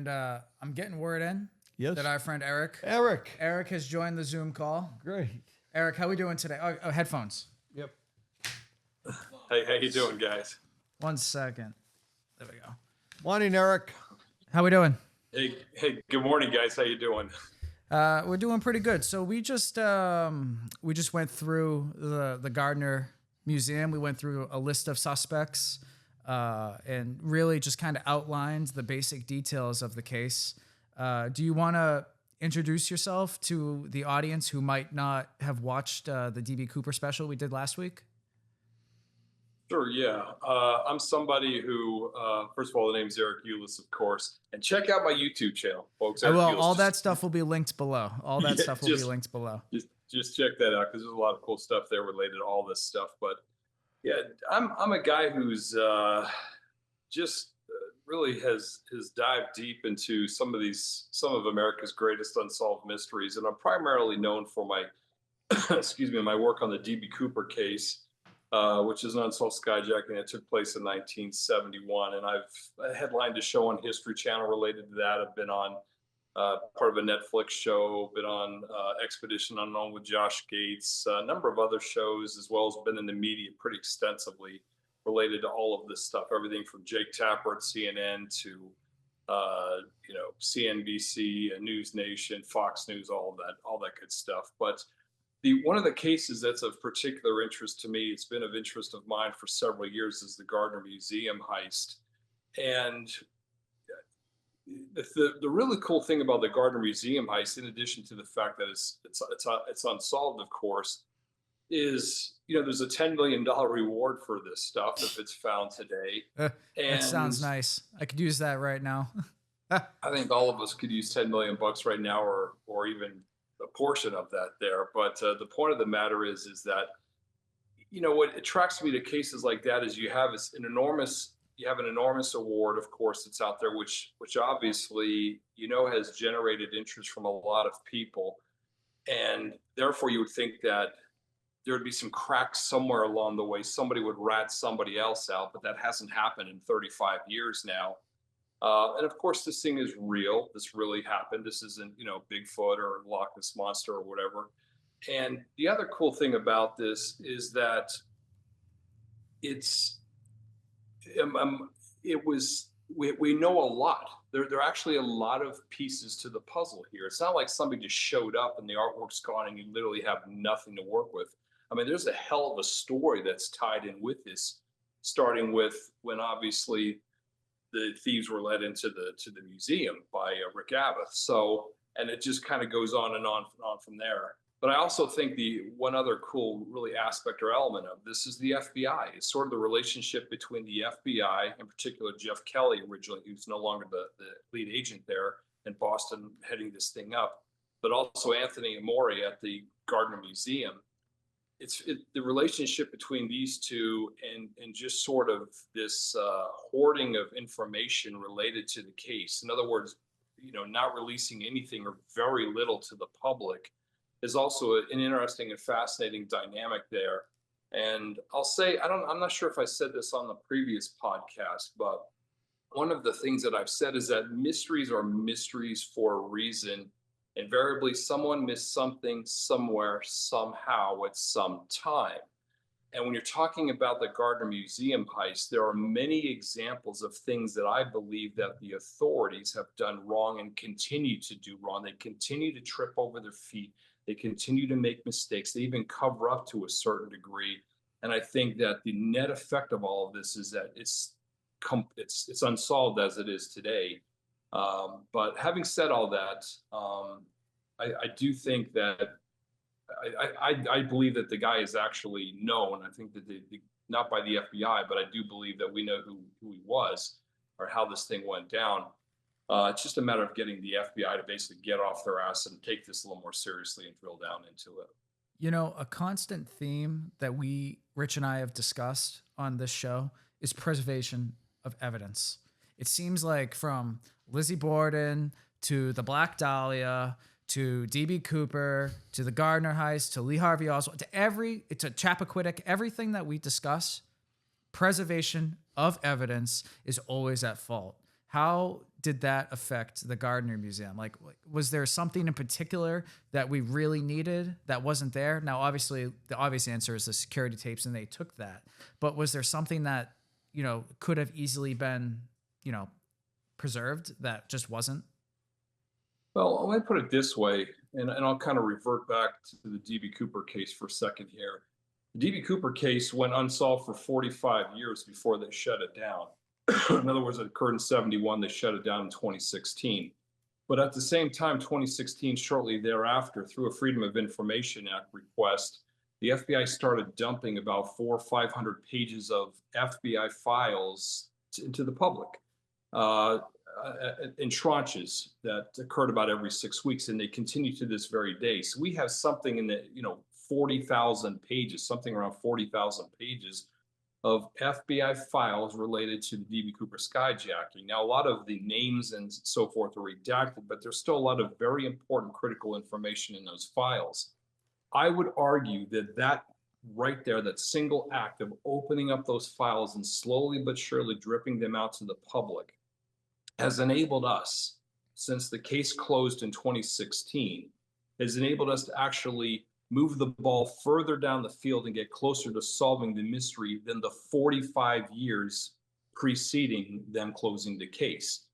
And I'm getting word in Yes. that our friend Eric has joined the Zoom call. Great. Eric, how we doing today? Oh, headphones. Yep. Hey, how you doing, guys? 1 second. There we go. Morning, Eric. How we doing? Hey, good morning, guys. How you doing? We're doing pretty good. So we just went through the Gardner Museum. We went through a list of suspects and really just kind of outlined the basic details of the case. Do you want to introduce yourself to the audience who might not have watched the DB Cooper special we did last week? Sure, yeah. I'm somebody who, first of all, the name's Eric Ulis, of course. And check out my YouTube channel, folks. Well, Eric Ulis. all that stuff will be linked below. Just check that out because there's a lot of cool stuff there related to all this stuff. But yeah, I'm a guy who's really has dived deep into some of America's greatest unsolved mysteries, and I'm primarily known for my my work on the DB Cooper case, which is an unsolved skyjacking that took place in 1971. And I've headlined a show on History Channel related to that. I've been on part of a Netflix show, been on Expedition Unknown with Josh Gates, a number of other shows, as well as been in the media pretty extensively related to all of this stuff, everything from Jake Tapper at CNN to CNBC, News Nation, Fox News, all that good stuff. But one of the cases that's of particular interest to me, it's been of interest of mine for several years, is the Gardner Museum heist. And the really cool thing about the Gardner Museum heist, in addition to the fact that it's unsolved, of course, is there's a $10 million reward for this stuff if it's found today. That sounds nice. I could use that right now. I think all of us could use $10 million right now, or even a portion of that there. But the point of the matter is that what attracts me to cases like that is you have an enormous award, of course, that's out there, which obviously has generated interest from a lot of people, and therefore you would think that there would be some cracks somewhere along the way. Somebody would rat somebody else out, but that hasn't happened in 35 years now. And of course, this thing is real. This really happened. This isn't, Bigfoot or Loch Ness Monster or whatever. And the other cool thing about this is that we know a lot. There are actually a lot of pieces to the puzzle here. It's not like somebody just showed up and the artwork's gone and you literally have nothing to work with. I mean, there's a hell of a story that's tied in with this, starting with when obviously the thieves were led into the museum by Rick Abbott. So, and it just kind of goes on and on from there. But I also think the one other cool really aspect or element of this is the FBI. It's sort of the relationship between the FBI, in particular Jeff Kelly originally, who's no longer the lead agent there in Boston heading this thing up, but also Anthony Amori at the Gardner Museum. The relationship between these two and just sort of this hoarding of information related to the case. In other words, not releasing anything or very little to the public is also an interesting and fascinating dynamic there. And I'll say, I'm not sure if I said this on the previous podcast, but one of the things that I've said is that mysteries are mysteries for a reason. Invariably, someone missed something somewhere, somehow, at some time. And when you're talking about the Gardner Museum heist, there are many examples of things that I believe that the authorities have done wrong and continue to do wrong. They continue to trip over their feet. They continue to make mistakes. They even cover up to a certain degree. And I think that the net effect of all of this is that it's unsolved as it is today. But having said all that, I do think that I believe that the guy is actually known. I think that not by the FBI, but I do believe that we know who he was or how this thing went down. It's just a matter of getting the FBI to basically get off their ass and take this a little more seriously and drill down into it. A constant theme that Rich and I have discussed on this show is preservation of evidence. It seems like from Lizzie Borden to the Black Dahlia to DB Cooper to the Gardner heist to Lee Harvey Oswald to Chappaquiddick, everything that we discuss, preservation of evidence is always at fault. How did that affect the Gardner Museum? Like, was there something in particular that we really needed that wasn't there? Now, obviously, the obvious answer is the security tapes, and they took that. But was there something that, could have easily been, preserved that just wasn't? Well, let me put it this way, and I'll kind of revert back to the D.B. Cooper case for a second here. The D.B. Cooper case went unsolved for 45 years before they shut it down. In other words, it occurred in 71. They shut it down in 2016. But at the same time, 2016, shortly thereafter, through a Freedom of Information Act request, the FBI started dumping about 400 or 500 pages of FBI files into the public in tranches that occurred about every 6 weeks, and they continue to this very day. So we have something in the 40,000 pages, something around 40,000 pages of FBI files related to the D.B. Cooper skyjacking. Now, a lot of the names and so forth are redacted, but there's still a lot of very important critical information in those files. I would argue that right there, that single act of opening up those files and slowly but surely dripping them out to the public has enabled us, since the case closed in 2016, has enabled us to actually move the ball further down the field and get closer to solving the mystery than the 45 years preceding them closing the case.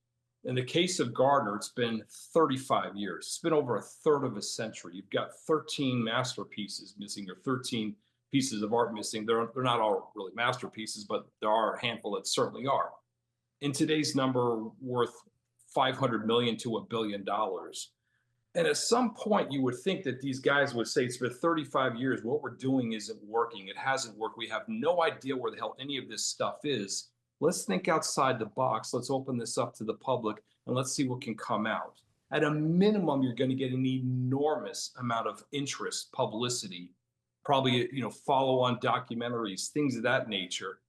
In the case of Gardner, it's been 35 years. It's been over a third of a century. You've got 13 masterpieces missing, or 13 pieces of art missing. They're not all really masterpieces, but there are a handful that certainly are. In today's number, worth $500 million to $1 billion. And at some point, you would think that these guys would say, it's been 35 years. What we're doing isn't working. It hasn't worked. We have no idea where the hell any of this stuff is. Let's think outside the box. Let's open this up to the public, and let's see what can come out. At a minimum, you're going to get an enormous amount of interest, publicity, probably, follow-on documentaries, things of that nature.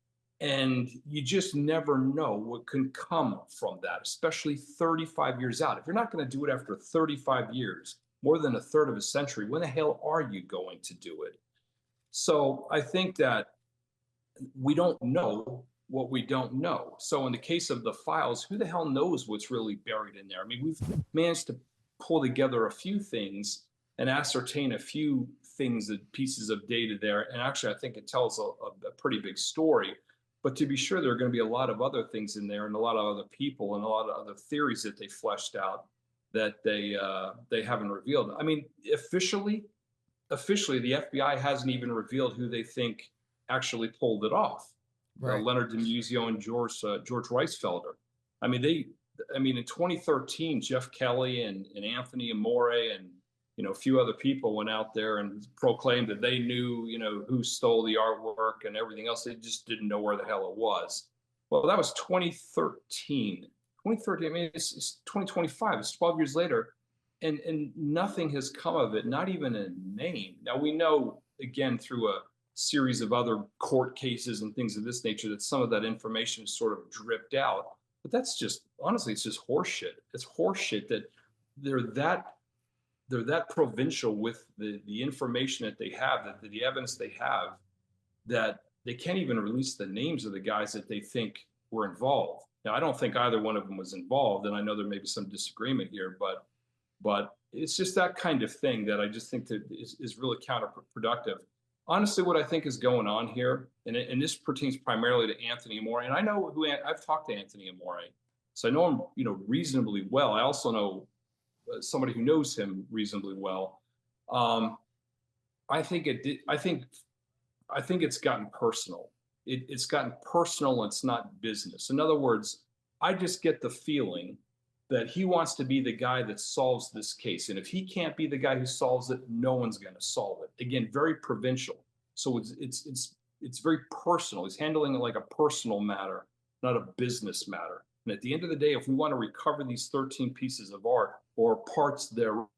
And you just never know what can come from that, especially 35 years out. If you're not going to do it after 35 years, more than a third of a century, when the hell are you going to do it? So I think that we don't know what we don't know. So in the case of the files, who the hell knows what's really buried in there? I mean, we've managed to pull together a few things and ascertain a few things, pieces of data there. And actually, I think it tells a pretty big story. But to be sure, there are going to be a lot of other things in there, and a lot of other people, and a lot of other theories that they fleshed out that they haven't revealed. I mean, officially, the FBI hasn't even revealed who they think actually pulled it off. Right. Leonard DiMuzio and George Reisfelder. I mean, in 2013, Jeff Kelly and Anthony Amore and a few other people went out there and proclaimed that they knew, who stole the artwork and everything else. They just didn't know where the hell it was. Well, that was 2013. 2013, I mean, it's 2025. It's 12 years later, and nothing has come of it, not even a name. Now, we know, again, through a series of other court cases and things of this nature, that some of that information is sort of dripped out. But that's just, honestly, it's just horseshit. It's horseshit that they're that provincial with the information that they have, that the evidence they have, that they can't even release the names of the guys that they think were involved. Now, I don't think either one of them was involved, and I know there may be some disagreement here, but it's just that kind of thing that I just think that is really counterproductive. Honestly, what I think is going on here, and this pertains primarily to Anthony Amore, and I know I've talked to Anthony Amore, so I know him, reasonably well. I also know somebody who knows him reasonably well. I think it's gotten personal. It's gotten personal. It's not business. In other words, I just get the feeling that he wants to be the guy that solves this case. And if he can't be the guy who solves it, no one's going to solve it. Again, very provincial. So it's very personal. He's handling it like a personal matter, not a business matter. And at the end of the day, if we want to recover these 13 pieces of art or parts thereof,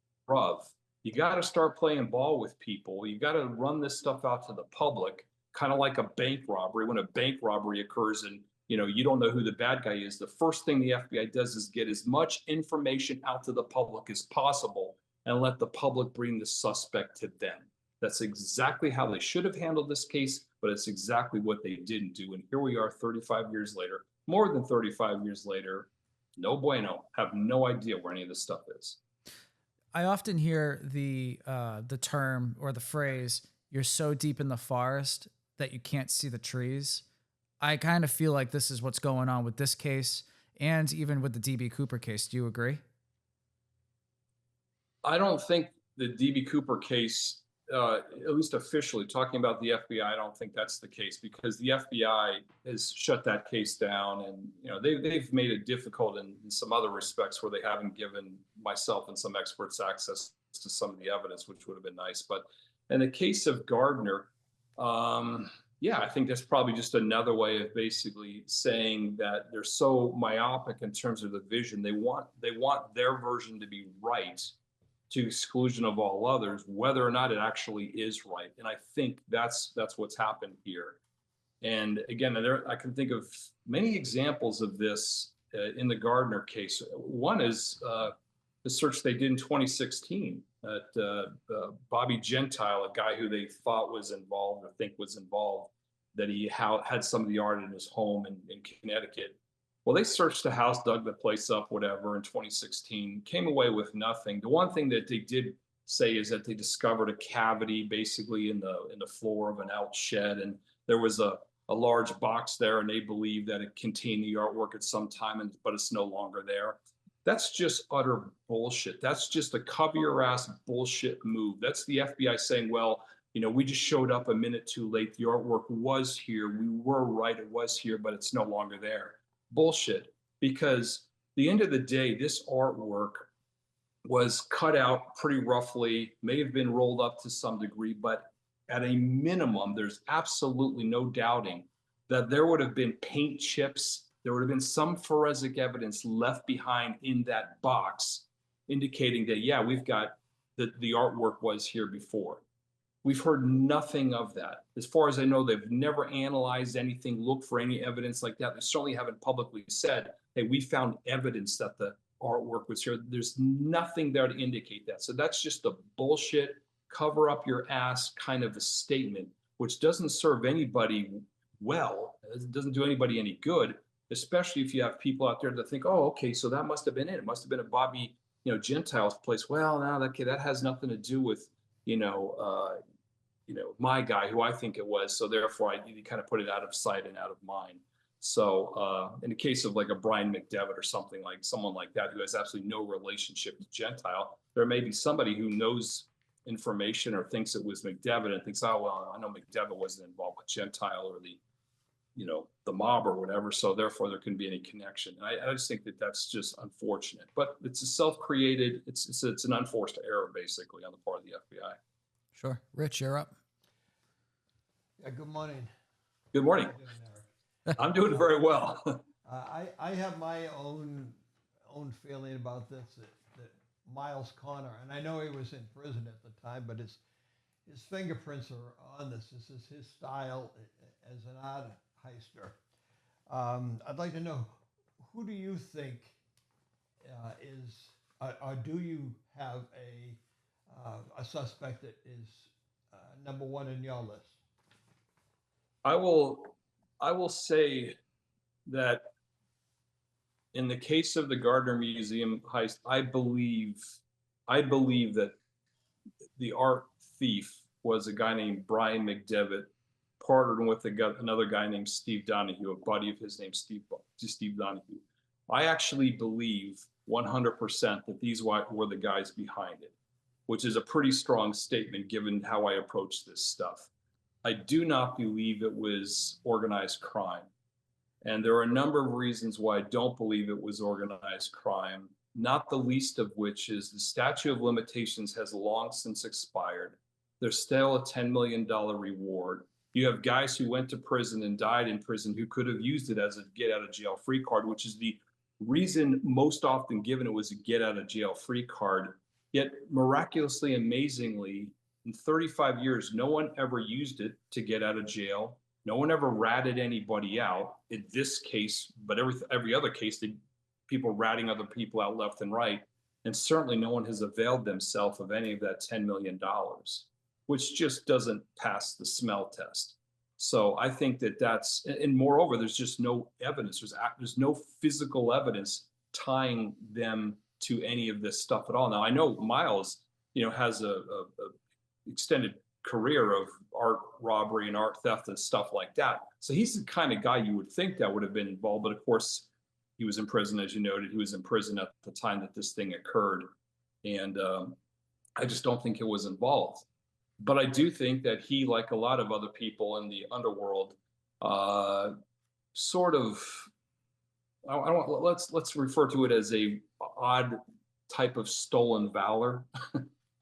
you got to start playing ball with people. You got to run this stuff out to the public, kind of like a bank robbery. When a bank robbery occurs and you don't know who the bad guy is, the first thing the FBI does is get as much information out to the public as possible and let the public bring the suspect to them. That's exactly how they should have handled this case, but it's exactly what they didn't do. And here we are 35 years later, more than 35 years later, No bueno. Have no idea where any of this stuff is. I often hear the term or the phrase, "You're so deep in the forest that you can't see the trees." I kind of feel like this is what's going on with this case and even with the DB Cooper case. Do you agree? I don't think the DB Cooper case, at least officially talking about the FBI, I don't think that's the case, because the FBI has shut that case down, and they've made it difficult in some other respects where they haven't given myself and some experts access to some of the evidence, which would have been nice. But in the case of Gardner, yeah, I think that's probably just another way of basically saying that they're so myopic in terms of the vision. They want their version to be right to exclusion of all others, whether or not it actually is right. And I think that's what's happened here. And again, I can think of many examples of this in the Gardner case. One is the search they did in 2016 at Bobby Gentile, a guy who they thought was involved or think was involved, that he had some of the art in his home in Connecticut. Well, they searched the house, dug the place up, whatever, in 2016, came away with nothing. The one thing that they did say is that they discovered a cavity basically in the floor of an out shed, and there was a large box there, and they believe that it contained the artwork at some time, but it's no longer there. That's just utter bullshit. That's just a cover your ass bullshit move. That's the FBI saying, well, we just showed up a minute too late. The artwork was here. We were right. It was here, but it's no longer there. Bullshit. Because the end of the day, this artwork was cut out pretty roughly, may have been rolled up to some degree, but at a minimum, there's absolutely no doubting that there would have been paint chips. There would have been some forensic evidence left behind in that box, indicating that, yeah, we've got the artwork was here before. We've heard nothing of that. As far as I know, they've never analyzed anything, looked for any evidence like that. They certainly haven't publicly said, hey, we found evidence that the artwork was here. There's nothing there to indicate that. So that's just a bullshit, cover up your ass kind of a statement, which doesn't serve anybody well. It doesn't do anybody any good, especially if you have people out there that think, oh, okay, so that must have been it. It must have been a Bobby, Gentile's place. Well, no, that has nothing to do with, my guy, who I think it was. So therefore, you kind of put it out of sight and out of mind. So in the case of like a Brian McDevitt or someone like that, who has absolutely no relationship to Gentile, there may be somebody who knows information or thinks it was McDevitt and thinks, oh, well, I know McDevitt wasn't involved with Gentile or the mob or whatever. So therefore, there couldn't be any connection. And I just think that that's just unfortunate. But it's a self-created, it's an unforced error, basically, on the part of the FBI. Sure. Rich, you're up. Yeah, good morning. Good morning. How you doing, Eric? I'm doing very well. I have my own feeling about this, that Miles Connor, and I know he was in prison at the time, but his fingerprints are on this. This is his style as an art heister. I'd like to know, who do you think or do you have a suspect that is number one in your list? I will say that in the case of the Gardner Museum heist, I believe that the art thief was a guy named Brian McDevitt, partnered with another guy named Steve Donahue, a buddy of his named Steve Donahue. I actually believe 100% that these were the guys behind it, which is a pretty strong statement given how I approach this stuff. I do not believe it was organized crime. And there are a number of reasons why I don't believe it was organized crime, not the least of which is the statute of limitations has long since expired. There's still a $10 million reward. You have guys who went to prison and died in prison who could have used it as a get out of jail free card, which is the reason most often given it was a get out of jail free card. Yet miraculously, amazingly, in 35 years, no one ever used it to get out of jail. No one ever ratted anybody out. In this case, but every other case, people ratting other people out left and right. And certainly no one has availed themselves of any of that $10 million, which just doesn't pass the smell test. So I think and moreover, there's just no evidence. There's no physical evidence tying them to any of this stuff at all. Now I know Miles, has a extended career of art robbery and art theft and stuff like that. So he's the kind of guy you would think that would have been involved. But of course, he was in prison, as you noted. He was in prison at the time that this thing occurred. And I just don't think it was involved. But I do think that he, like a lot of other people in the underworld, sort of, let's refer to it as a odd type of stolen valor.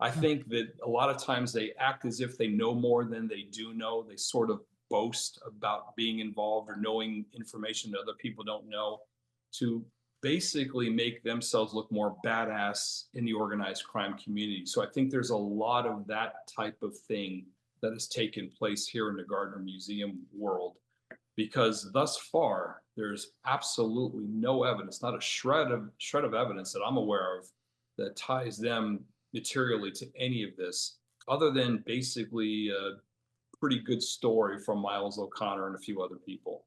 I think that a lot of times they act as if they know more than they do know. They sort of boast about being involved or knowing information that other people don't know, to basically make themselves look more badass in the organized crime community. So I think there's a lot of that type of thing that has taken place here in the Gardner Museum world, because thus far there's absolutely no evidence, not a shred of evidence that I'm aware of, that ties them materially to any of this, other than basically a pretty good story from Miles O'Connor and a few other people.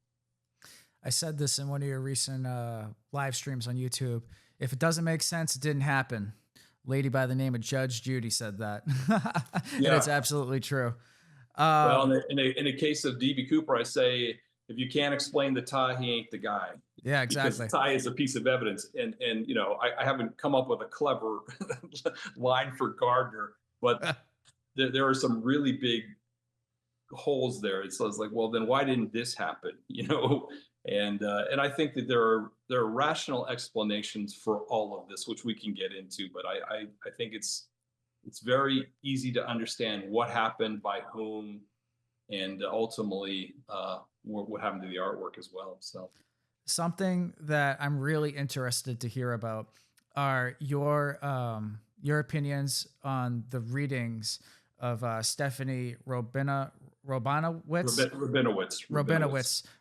I said this in one of your recent live streams on YouTube. If it doesn't make sense, it didn't happen. Lady by the name of Judge Judy said that. And it's absolutely true. Well, in a case of D.B. Cooper, I say, if you can't explain the tie, he ain't the guy. Yeah, exactly. Because the tie is a piece of evidence. And I haven't come up with a clever line for Gardner, but there are some really big holes there. It says like, well, then why didn't this happen? And I think that there are rational explanations for all of this, which we can get into. But I think it's very easy to understand what happened, by whom, and ultimately what happened to the artwork as well. So something that I'm really interested to hear about are your opinions on the readings of Stephanie Rabinowitz,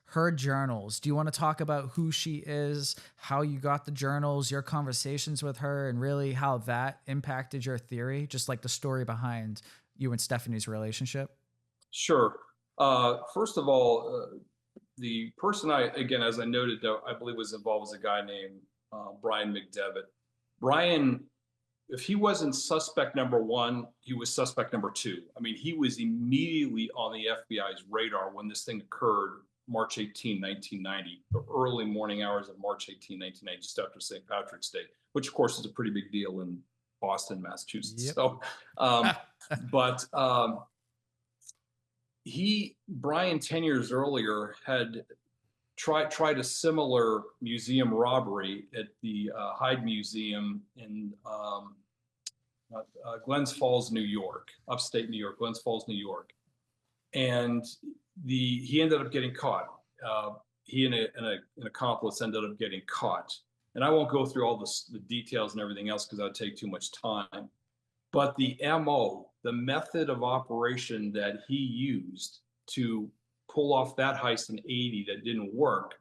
her journals. Do you want to talk about who she is, how you got the journals, your conversations with her, and really how that impacted your theory, just like the story behind you and Stephanie's relationship? Sure. First of all, the person as I noted, though, I believe was involved was a guy named Brian McDevitt. Brian, if he wasn't suspect number one, he was suspect number two. I mean, he was immediately on the FBI's radar when this thing occurred, March 18, 1990, the early morning hours of March 18, 1990, just after St. Patrick's Day, which of course is a pretty big deal in Boston, Massachusetts. Yep. So, Brian 10 years earlier had tried a similar museum robbery at the Hyde Museum in Glens Falls, New York, upstate New York, Glens Falls, New York. And he ended up getting caught. He and an accomplice ended up getting caught. And I won't go through all the details and everything else because that would take too much time. But the MO, the method of operation that he used to pull off that heist in 80 that didn't work,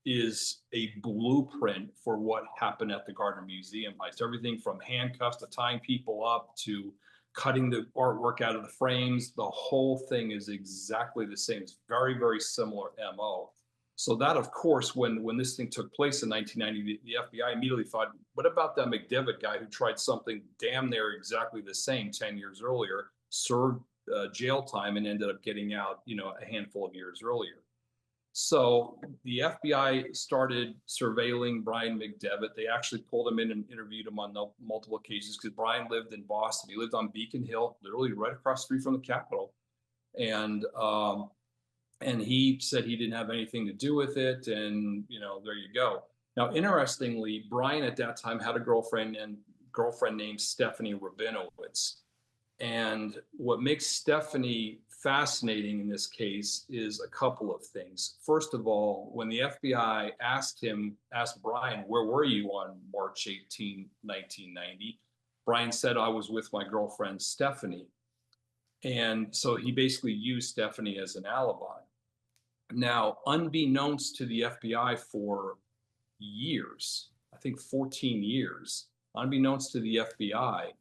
is a blueprint for what happened at the Gardner Museum heist. Everything from handcuffs to tying people up to cutting the artwork out of the frames. The whole thing is exactly the same. It's very, very similar MO. So that, of course, when this thing took place in 1990, the FBI immediately thought, what about that McDevitt guy who tried something damn near exactly the same 10 years earlier, served jail time, and ended up getting out, a handful of years earlier. So the FBI started surveilling Brian McDevitt. They actually pulled him in and interviewed him on multiple occasions because Brian lived in Boston. He lived on Beacon Hill, literally right across the street from the Capitol. And he said he didn't have anything to do with it. And, there you go. Now, interestingly, Brian at that time had a girlfriend named Stephanie Rabinowitz. And what makes Stephanie fascinating in this case is a couple of things. First of all, when the FBI asked Brian, where were you on March 18, 1990? Brian said, I was with my girlfriend, Stephanie. And so he basically used Stephanie as an alibi. Now, unbeknownst to the FBI for years, I think 14 years, unbeknownst to the FBI,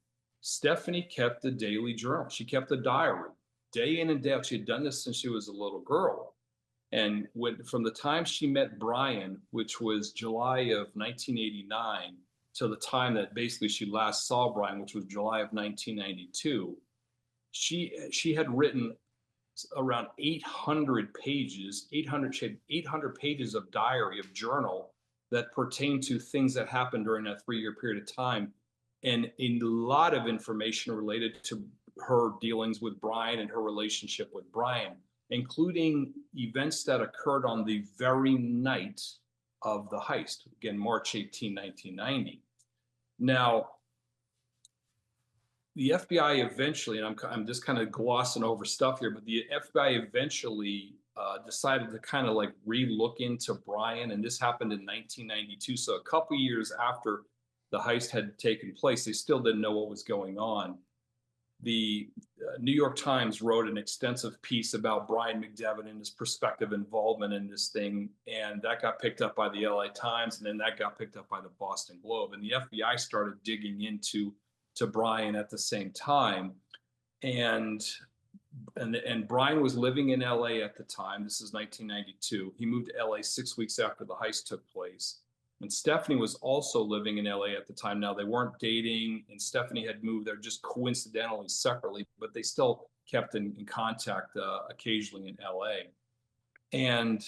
Stephanie kept a daily journal. She kept a diary, day in and day out. She had done this since she was a little girl. And from the time she met Brian, which was July of 1989, to the time that basically she last saw Brian, which was July of 1992, she had written around 800 pages, 800 pages of diary, of journal that pertained to things that happened during that 3-year period of time, and a lot of information related to her dealings with Brian and her relationship with Brian, including events that occurred on the very night of the heist, again, March 18, 1990. Now, the FBI eventually, and I'm just kind of glossing over stuff here, but the FBI eventually decided to kind of like re-look into Brian, and this happened in 1992. So a couple years after the heist had taken place, they still didn't know what was going on. The New York Times wrote an extensive piece about Brian McDevitt and his prospective involvement in this thing, and that got picked up by the LA Times, and then that got picked up by the Boston Globe, and the FBI started digging into Brian at the same time. And Brian was living in LA at the time. This is 1992. He moved to LA 6 weeks after the heist took place. And Stephanie was also living in LA at the time. Now, they weren't dating, and Stephanie had moved there just coincidentally separately, but they still kept in contact occasionally in LA. And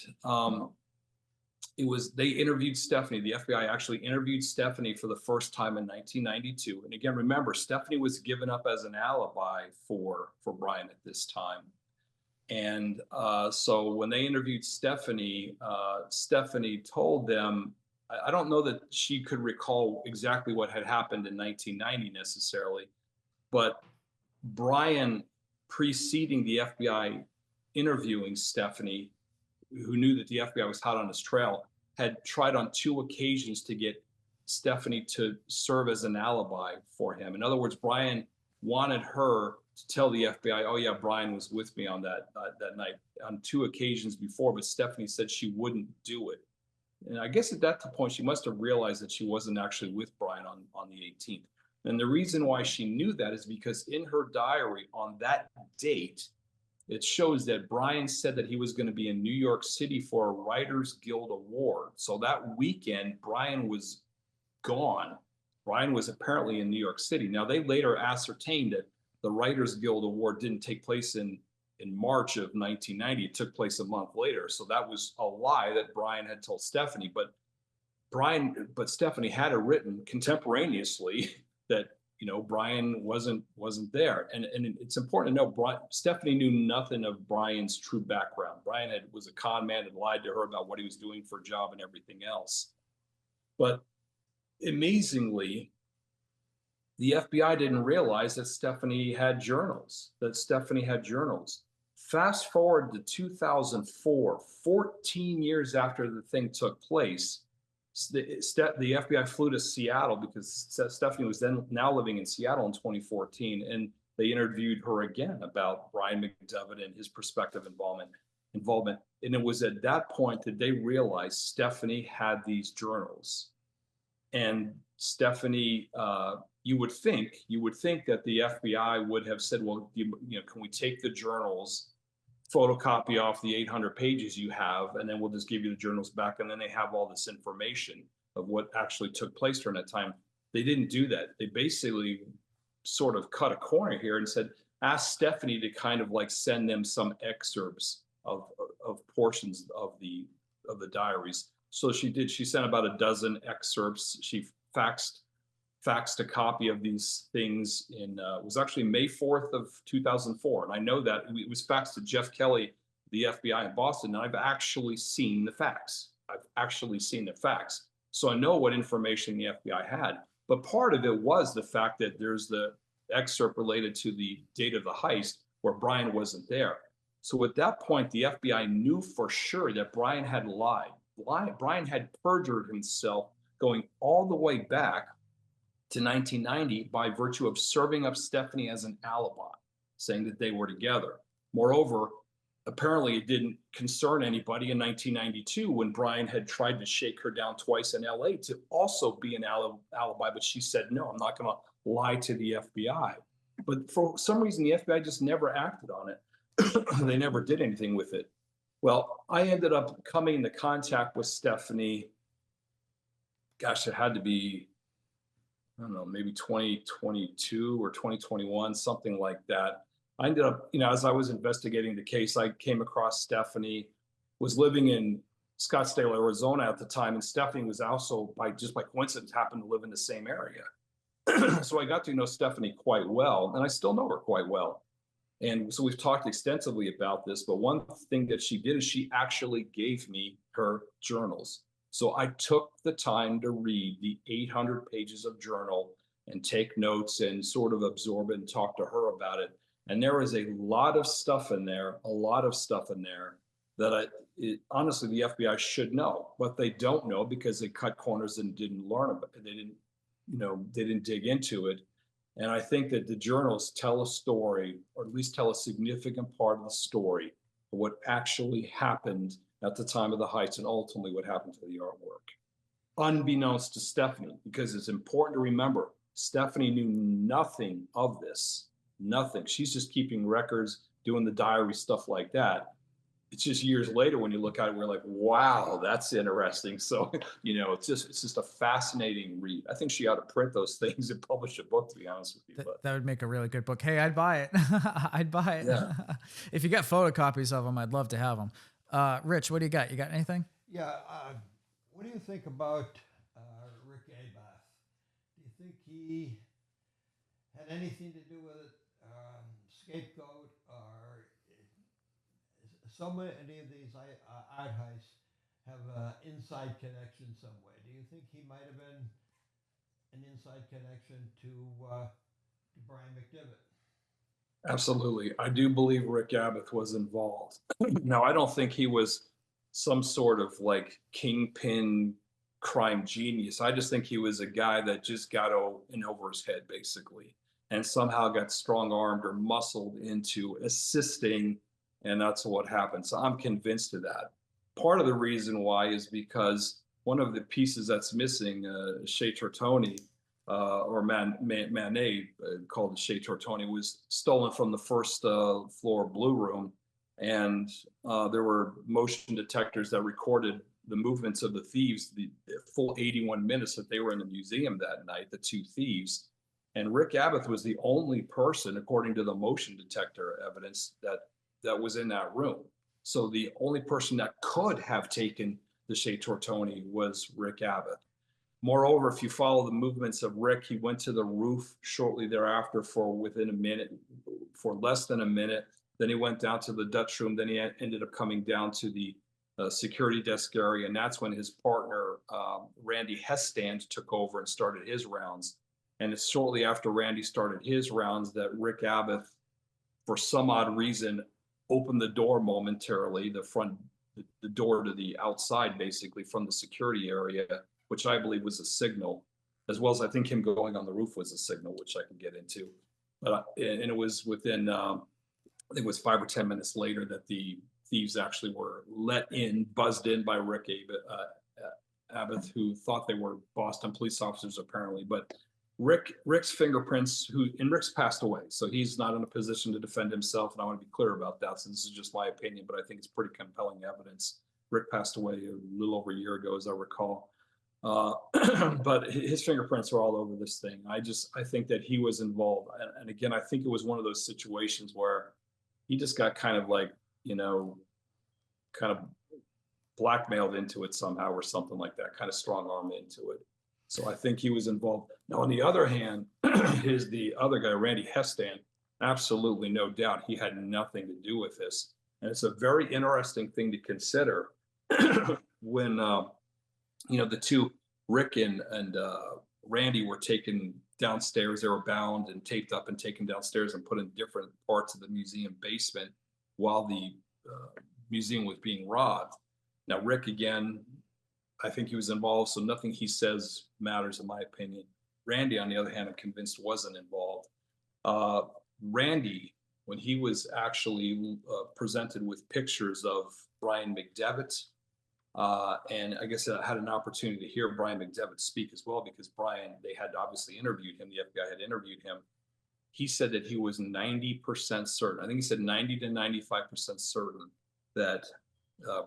they interviewed Stephanie. The FBI actually interviewed Stephanie for the first time in 1992. And again, remember, Stephanie was given up as an alibi for Brian at this time. And so when they interviewed Stephanie, Stephanie told them, I don't know that she could recall exactly what had happened in 1990 necessarily, but Brian, preceding the FBI interviewing Stephanie, who knew that the FBI was hot on his trail, had tried on 2 occasions to get Stephanie to serve as an alibi for him. In other words, Brian wanted her to tell the FBI, oh yeah, Brian was with me on that night on 2 occasions before, but Stephanie said she wouldn't do it. And I guess at that point, she must have realized that she wasn't actually with Brian on the 18th. And the reason why she knew that is because in her diary on that date, it shows that Brian said that he was going to be in New York City for a Writers Guild Award. So that weekend, Brian was gone. Brian was apparently in New York City. Now, they later ascertained that the Writers Guild Award didn't take place in March of 1990. It took place a month later. So that was a lie that Brian had told Stephanie. But Stephanie had it written contemporaneously that, Brian wasn't there. And it's important to know, Stephanie knew nothing of Brian's true background. Brian was a con man and lied to her about what he was doing for a job and everything else. But amazingly, the FBI didn't realize that Stephanie had journals, Fast forward to 2004, 14 years after the thing took place, the FBI flew to Seattle because Stephanie was now living in Seattle in 2014, and they interviewed her again about Brian McDevitt and his prospective involvement. And it was at that point that they realized Stephanie had these journals. And Stephanie, you would think that the FBI would have said, well, can we take the journals, photocopy off the 800 pages you have, and then we'll just give you the journals back. And then they have all this information of what actually took place during that time. They didn't do that. They basically sort of cut a corner here and said, ask Stephanie to kind of like send them some excerpts of portions of the diaries. So she did. She sent about a dozen excerpts. She faxed a copy of these things it was actually May 4th of 2004. And I know that it was faxed to Jeff Kelly, the FBI in Boston, and I've actually seen the fax. So I know what information the FBI had. But part of it was the fact that there's the excerpt related to the date of the heist where Brian wasn't there. So at that point, the FBI knew for sure that Brian had lied. Brian had perjured himself going all the way back to 1990 by virtue of serving up Stephanie as an alibi, saying that they were together. Moreover, apparently it didn't concern anybody in 1992 when Brian had tried to shake her down twice in LA to also be an alibi, but she said, no, I'm not going to lie to the FBI. But for some reason, the FBI just never acted on it. They never did anything with it. Well, I ended up coming into contact with Stephanie. Gosh, it had to be, I don't know, maybe 2022 or 2021, something like that. I ended up, as I was investigating the case, I came across Stephanie, was living in Scottsdale, Arizona at the time, and Stephanie was also, by coincidence, happened to live in the same area. So I got to know Stephanie quite well, and I still know her quite well. And so we've talked extensively about this, but one thing that she did is she actually gave me her journals. So I took the time to read the 800 pages of journal and take notes and sort of absorb it and talk to her about it. And there is a lot of stuff in there, that honestly, the FBI should know, but they don't know because they cut corners and didn't learn about it. They didn't dig into it. And I think that the journals tell a story, or at least tell a significant part of the story of what actually happened at the time of the heists and ultimately what happened to the artwork. Unbeknownst to Stephanie, because it's important to remember, Stephanie knew nothing of this, nothing. She's just keeping records, doing the diary, stuff like that. It's just years later when you look at it, we're like, wow, that's interesting. So, it's just a fascinating read. I think she ought to print those things and publish a book, to be honest with you. That would make a really good book. Hey, I'd buy it. I'd buy it. Yeah. If you got photocopies of them, I'd love to have them. Rich, what do you got? You got anything? Yeah. What do you think about Rick Abath? Do you think he had anything to do with it? Scapegoat, or so many of these art heists have an inside connection some way. Do you think he might have been an inside connection to Brian McDivitt? Absolutely. I do believe Rick Abath was involved. Now, I don't think he was some sort of like kingpin crime genius. I just think he was a guy that just got in over his head, basically, and somehow got strong-armed or muscled into assisting, and that's what happened. So I'm convinced of that. Part of the reason why is because one of the pieces that's missing, Shea Tortoni, or Manet, called the Shea Tortoni, was stolen from the first floor Blue Room. And there were motion detectors that recorded the movements of the thieves, the full 81 minutes that they were in the museum that night, the two thieves. And Rick Abath was the only person, according to the motion detector evidence, that was in that room. So the only person that could have taken the Shea Tortoni was Rick Abath. Moreover, if you follow the movements of Rick, he went to the roof shortly thereafter for less than a minute. Then he went down to the Dutch room. Then he ended up coming down to the security desk area. And that's when his partner, Randy Hestand, took over and started his rounds. And it's shortly after Randy started his rounds that Rick Abath, for some odd reason, opened the door momentarily, the door to the outside, basically, from the security area, which I believe was a signal, as well as I think him going on the roof was a signal, which I can get into. But and it was within, I think it was 5 or 10 minutes later that the thieves actually were buzzed in by Rick Abath, who thought they were Boston police officers, apparently. But Rick's fingerprints, Rick's passed away, so he's not in a position to defend himself, and I want to be clear about that. So this is just my opinion, but I think it's pretty compelling evidence. Rick passed away a little over a year ago, as I recall. But his fingerprints are all over this thing. I think that he was involved. And again, I think it was one of those situations where he just got kind of like, kind of blackmailed into it somehow or something like that, kind of strong armed into it. So I think he was involved. Now, on the other hand, the other guy, Randy Hestand, absolutely no doubt he had nothing to do with this. And it's a very interesting thing to consider when, the two, Rick and Randy, were taken downstairs. They were bound and taped up and taken downstairs and put in different parts of the museum basement while the museum was being robbed. Now, Rick, again, I think he was involved, so nothing he says matters, in my opinion. Randy, on the other hand, I'm convinced wasn't involved. Randy, when he was actually presented with pictures of Brian McDevitt, and I guess I had an opportunity to hear Brian McDevitt speak as well, because they had obviously interviewed him, the FBI had interviewed him. He said that he was 90% certain, I think he said 90 to 95% certain, that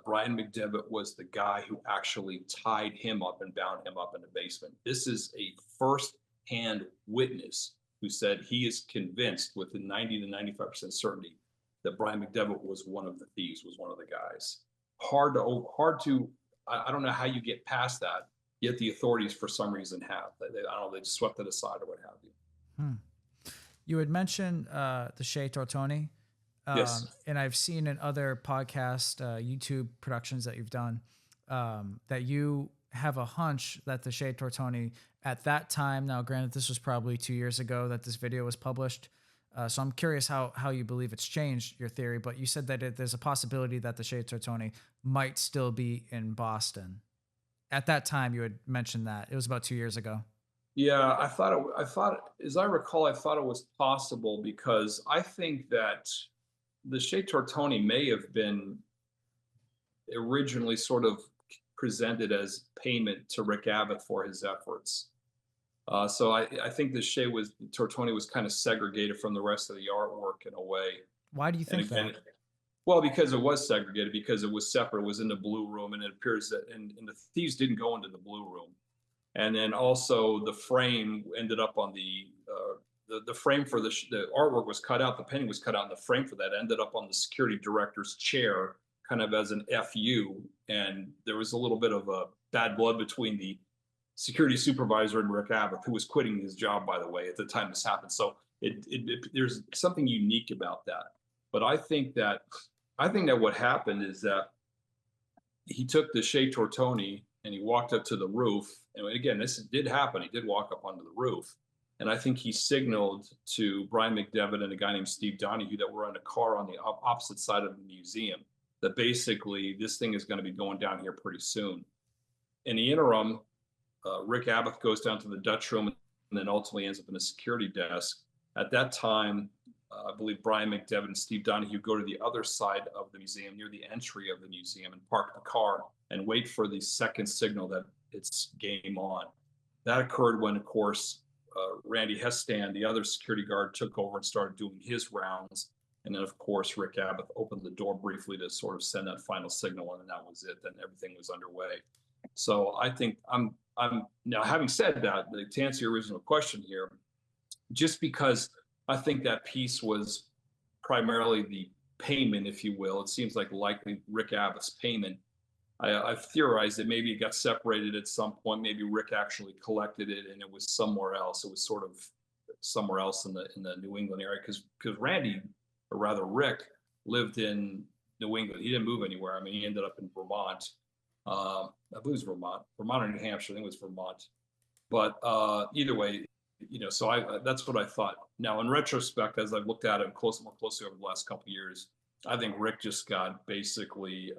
Brian McDevitt was the guy who actually tied him up and bound him up in the basement. This is a first-hand witness who said he is convinced with a 90 to 95% certainty that Brian McDevitt was one of the thieves, was one of the guys. Hard to, I don't know how you get past that, yet the authorities for some reason have. I don't know, they just swept it aside or what have you. You had mentioned the Shea Tortoni. Yes. And I've seen in other podcast, YouTube productions that you've done, that you have a hunch that the Shea Tortoni at that time, now granted this was probably 2 years ago that this video was published, so I'm curious how you believe it's changed your theory, but you said that there's a possibility that the Shea Tortoni might still be in Boston. At that time, you had mentioned that. It was about 2 years ago. Yeah, I thought, as I recall, I thought it was possible because I think that the Shea Tortoni may have been originally sort of presented as payment to Rick Abbott for his efforts. So I think the Tortoni was kind of segregated from the rest of the artwork in a way. Why do you think that? Well, because it was segregated, because it was separate. It was in the blue room, and it appears that and the thieves didn't go into the blue room. And then also the frame ended up on the frame for the artwork was cut out. The painting was cut out, and the frame for that ended up on the security director's chair, kind of as an FU. And there was a little bit of a bad blood between the security supervisor and Rick Abbott, who was quitting his job, by the way, at the time this happened. So there's something unique about that. But I think that what happened is that he took the Shea Tortoni and he walked up to the roof. And again, this did happen. He did walk up onto the roof. And I think he signaled to Brian McDevitt and a guy named Steve Donahue that were in a car on the opposite side of the museum, that basically this thing is going to be going down here pretty soon. In the interim, Rick Abbott goes down to the Dutch room and then ultimately ends up in a security desk. At that time, I believe Brian McDevitt and Steve Donahue go to the other side of the museum, near the entry of the museum, and park the car and wait for the second signal that it's game on. That occurred when, of course, Randy Hestan, the other security guard, took over and started doing his rounds. And then, of course, Rick Abbott opened the door briefly to sort of send that final signal, and that was it. Then everything was underway. So I think I'm now, having said that, to answer your original question here, just because I think that piece was primarily the payment, if you will, it seems likely Rick Abbott's payment. I've theorized that maybe it got separated at some point. Maybe Rick actually collected it and it was somewhere else. It was sort of somewhere else in the New England area, because Randy, or rather Rick, lived in New England. He didn't move anywhere. I mean, he ended up in Vermont. I believe it was Vermont or New Hampshire. I think it was Vermont. But either way, so that's what I thought. Now, in retrospect, as I've looked at it more closely over the last couple of years, I think Rick just got basically,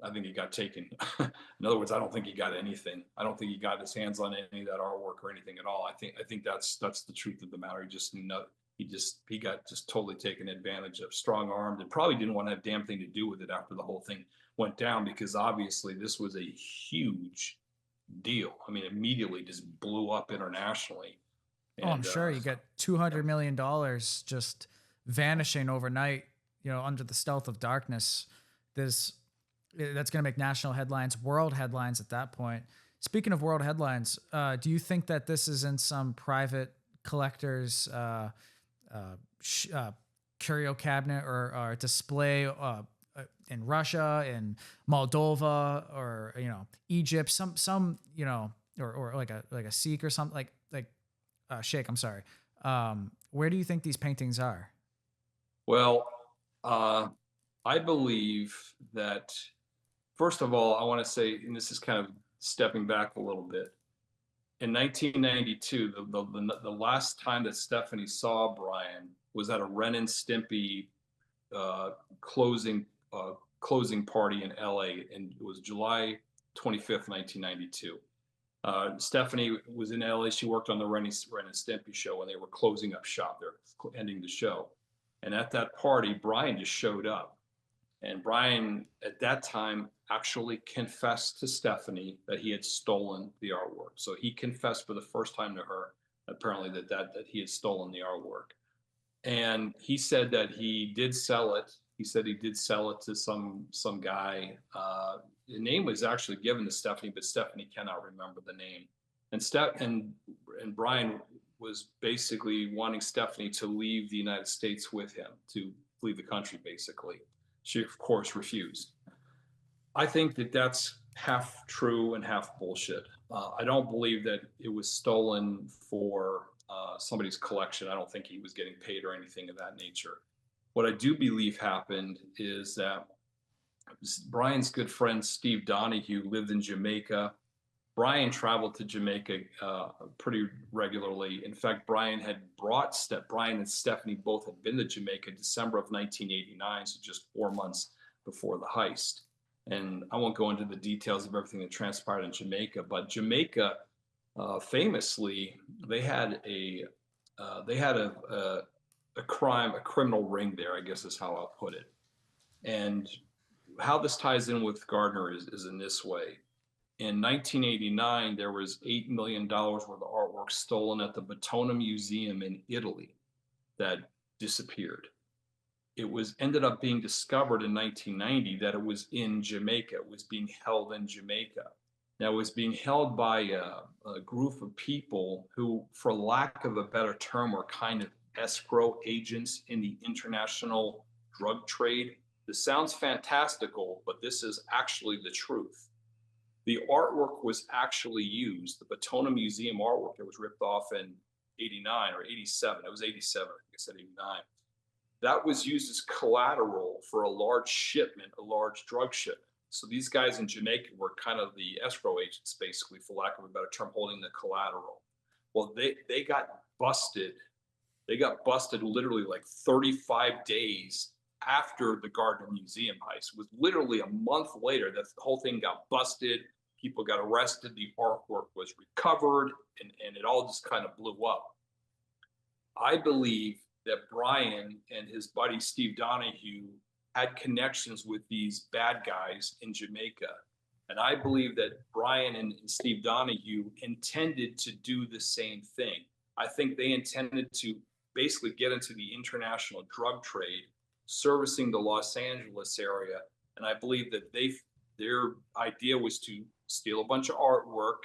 I think he got taken. In other words, I don't think he got anything. I don't think he got his hands on any of that artwork or anything at all. I think that's the truth of the matter. He got just totally taken advantage of, strong-armed, and probably didn't want to have damn thing to do with it after the whole thing went down, because obviously this was a huge deal. I mean, immediately just blew up internationally. And, I'm sure you got $200 million just vanishing overnight, under the stealth of darkness. That's going to make national headlines, world headlines at that point. Speaking of world headlines, do you think that this is in some private collector's curio cabinet or display in Russia, in Moldova, or Egypt, some or like a Sikh or something, like Sheikh, I'm sorry. Where do you think these paintings are? Well, I believe that, first of all, I want to say, and this is kind of stepping back a little bit. In 1992, the last time that Stephanie saw Brian was at a Ren and Stimpy closing party in LA, and it was July 25th, 1992. Stephanie was in LA. She worked on the Ren and Stimpy show when they were closing up shop. They're ending the show. And at that party, Brian just showed up. And Brian, at that time, actually confessed to Stephanie that he had stolen the artwork. So he confessed for the first time to her, apparently, that he had stolen the artwork. And he said that he did sell it. He said he did sell it to some guy. The name was actually given to Stephanie, but Stephanie cannot remember the name. And Brian was basically wanting Stephanie to leave the United States with him, to flee the country, basically. She, of course, refused. I think that that's half true and half bullshit. I don't believe that it was stolen for somebody's collection. I don't think he was getting paid or anything of that nature. What I do believe happened is that Brian's good friend, Steve Donahue, lived in Jamaica. Brian traveled to Jamaica pretty regularly. In fact, Brian and Stephanie both had been to Jamaica December of 1989, so just 4 months before the heist. And I won't go into the details of everything that transpired in Jamaica, but Jamaica, famously, they had a criminal ring there, I guess is how I'll put it. And how this ties in with Gardner is in this way. In 1989, there was $8 million worth of artwork stolen at the Gardner Museum in Italy that disappeared. It ended up being discovered in 1990 that it was in Jamaica. It was being held in Jamaica. Now, it was being held by a group of people who, for lack of a better term, were kind of escrow agents in the international drug trade. This sounds fantastical, but this is actually the truth. The artwork was actually used, the Gardner Museum artwork that was ripped off in 89 or 87. It was 87, I think I said 89. That was used as collateral for a large shipment, a large drug shipment. So these guys in Jamaica were kind of the escrow agents, basically, for lack of a better term, holding the collateral. Well, they got busted. They got busted literally like 35 days after the Gardner Museum heist. It was literally a month later that the whole thing got busted. People got arrested. The artwork was recovered, and it all just kind of blew up. I believe that Brian and his buddy Steve Donahue had connections with these bad guys in Jamaica. And I believe that Brian and Steve Donahue intended to do the same thing. I think they intended to basically get into the international drug trade, servicing the Los Angeles area. And I believe that their idea was to steal a bunch of artwork,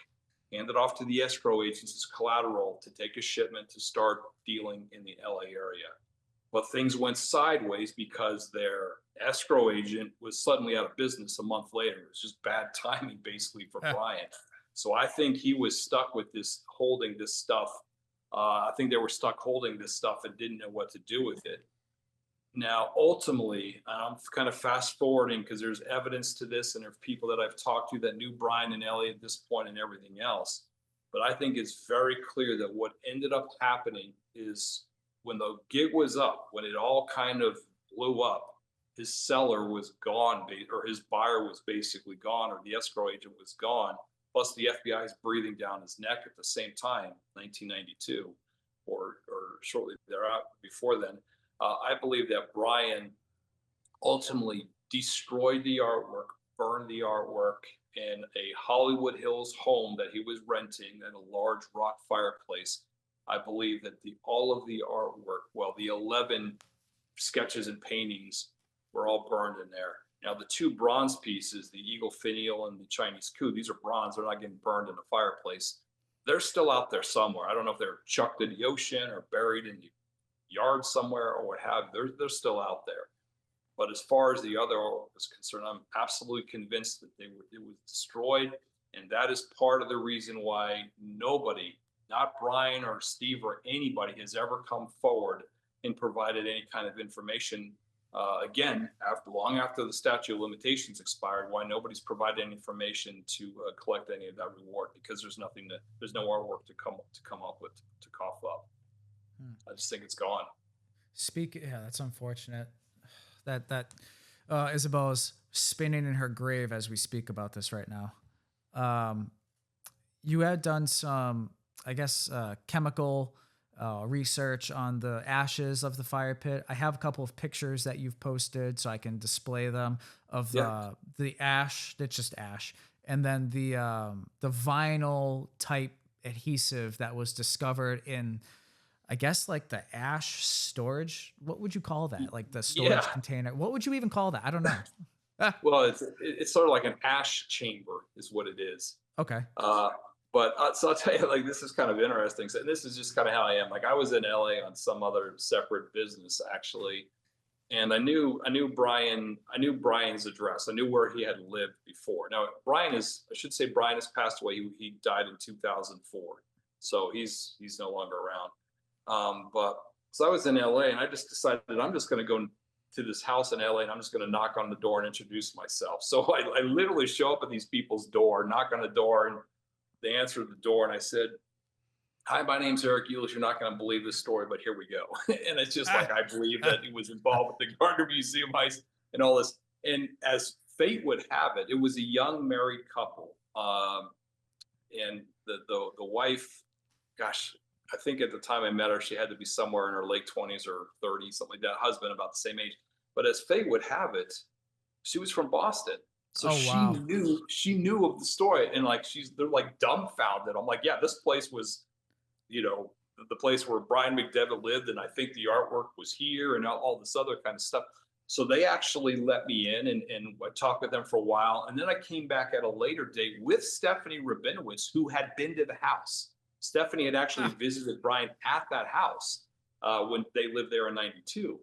hand it off to the escrow agents as collateral to take a shipment to start dealing in the LA area. But things went sideways because their escrow agent was suddenly out of business a month later. It was just bad timing, basically, for Brian. So I think he was stuck with this, holding this stuff. I think they were stuck holding this stuff and didn't know what to do with it. Now, ultimately, I'm kind of fast forwarding because there's evidence to this, and there's people that I've talked to that knew Brian and Ellie at this point and everything else. But I think it's very clear that what ended up happening is when the gig was up, when it all kind of blew up, his seller was gone, or his buyer was basically gone, or the escrow agent was gone. Plus, the FBI is breathing down his neck at the same time, 1992, or shortly thereafter, before then. I believe that Brian ultimately destroyed the artwork, burned the artwork in a Hollywood Hills home that he was renting at a large rock fireplace. I believe that all of the artwork, well, the 11 sketches and paintings were all burned in there. Now, the two bronze pieces, the Eagle Finial and the Chinese Coup, these are bronze. They're not getting burned in a fireplace. They're still out there somewhere. I don't know if they're chucked in the ocean or buried in the yard somewhere or what have you. They're still out there. But as far as the other artwork is concerned, I'm absolutely convinced that it was destroyed. And that is part of the reason why nobody, not Brian or Steve or anybody, has ever come forward and provided any kind of information. Again, long after the statute of limitations expired, why nobody's provided any information to collect any of that reward, because there's no artwork to come up with to cough up. I just think it's gone. Yeah, that's unfortunate. That Isabella's spinning in her grave as we speak about this right now. You had done some, I guess, chemical research on the ashes of the fire pit. I have a couple of pictures that you've posted so I can display them of the ash. That's just ash. And then the vinyl type adhesive that was discovered in I guess like the ash storage. What would you call that? Like the storage Yeah. container. What would you even call that? I don't know. Ah, Well, it's sort of like an ash chamber is what it is. okay. So I'll tell you, like, this is kind of interesting. So, and this is just kind of how I am. Like, I was in LA on some other separate business actually, and I knew Brian's address. I knew where he had lived before. Now, I should say Brian has passed away. He died in 2004, so he's no longer around. But so I was in LA, and I just decided that I'm just going to go to this house in LA, and I'm just going to knock on the door and introduce myself. So I literally show up at these people's door, knock on the door, and they answered the door, and I said, "Hi, my name's Eric Ulis. You're not going to believe this story, but here we go." And it's just like, I believe that he was involved with the Gardner Museum heist and all this. And as fate would have it, it was a young married couple. And the wife, gosh, I think at the time I met her, she had to be somewhere in her late 20s or 30s, something like that. Husband about the same age. But as fate would have it, she was from Boston. So Oh, wow. she knew of the story, and like they're like dumbfounded. I'm like, yeah, this place was, the place where Brian McDevitt lived, and I think the artwork was here, and all this other kind of stuff. So they actually let me in, and I talked with them for a while, and then I came back at a later date with Stephanie Rabinowitz, who had been to the house. Stephanie had actually visited Brian at that house when they lived there in '92,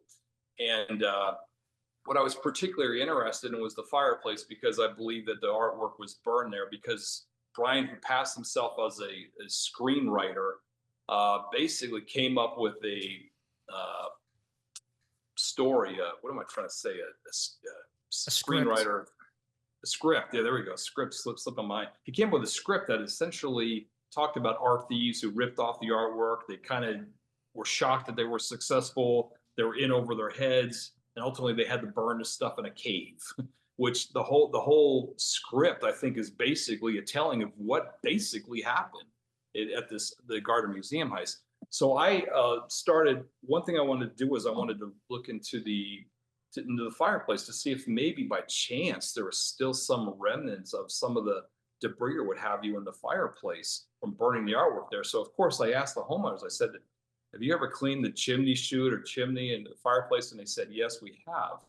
and what I was particularly interested in was the fireplace, because I believe that the artwork was burned there, because Brian, who passed himself as a screenwriter, basically came up with a story. What am I trying to say? A screenwriter, a script. Yeah, there we go. Script slip on mine. He came up with a script that essentially talked about art thieves who ripped off the artwork. They kind of were shocked that they were successful. They were in over their heads, and ultimately they had to burn the stuff in a cave. Which the whole script, I think, is basically a telling of what basically happened at the Gardner Museum heist. So I started. One thing I wanted to do was I wanted to look into the fireplace to see if maybe by chance there was still some remnants of some of the debris or what have you in the fireplace from burning the artwork there. So of course I asked the homeowners. I said, "Have you ever cleaned the chimney chute or chimney in the fireplace?" And they said, "Yes, we have."